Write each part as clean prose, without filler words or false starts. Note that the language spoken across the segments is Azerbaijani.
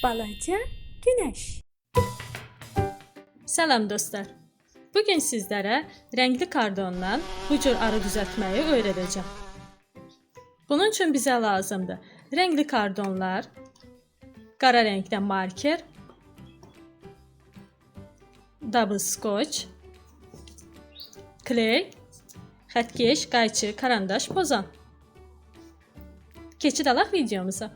Balaca günəş. Salam dostlar. Bugün sizlərə rəngli kartondan bu cür arı düzəltməyi öyrədəcəm. Bunun üçün bizə lazımdır rəngli kartonlar, qara rəngdə marker, double scotch, kley, xətkeş, qayçı, karandaş, pozan. Keçid alaq videomuza.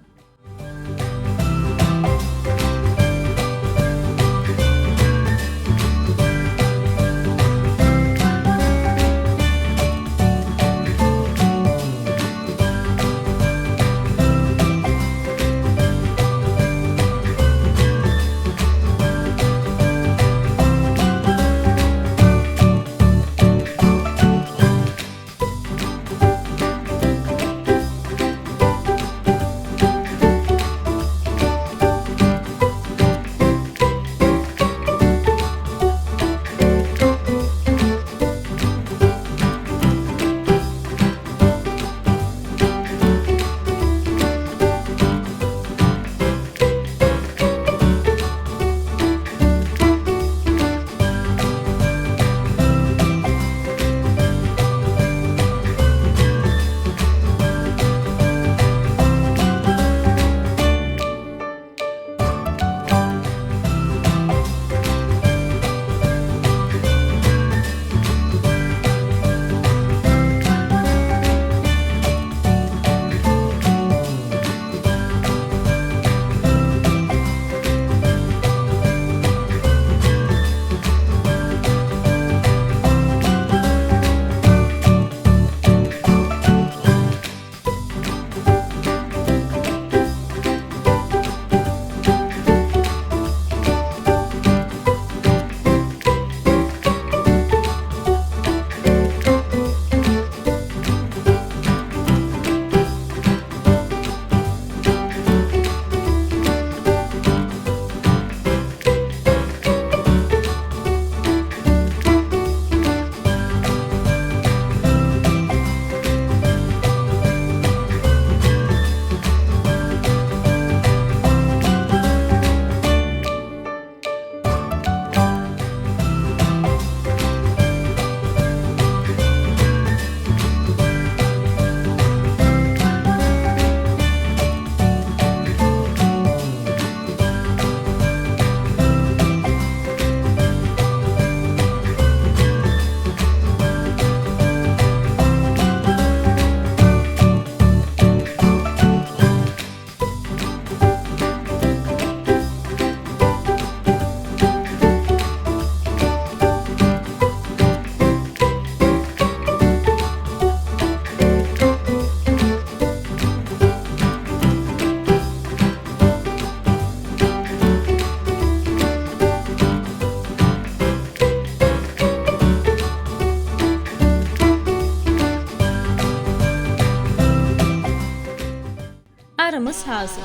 Arımız hazır.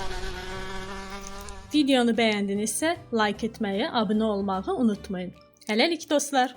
Videonu bəyəndinizsə like etməyi, abunə olmağı unutmayın. Hələlik dostlar.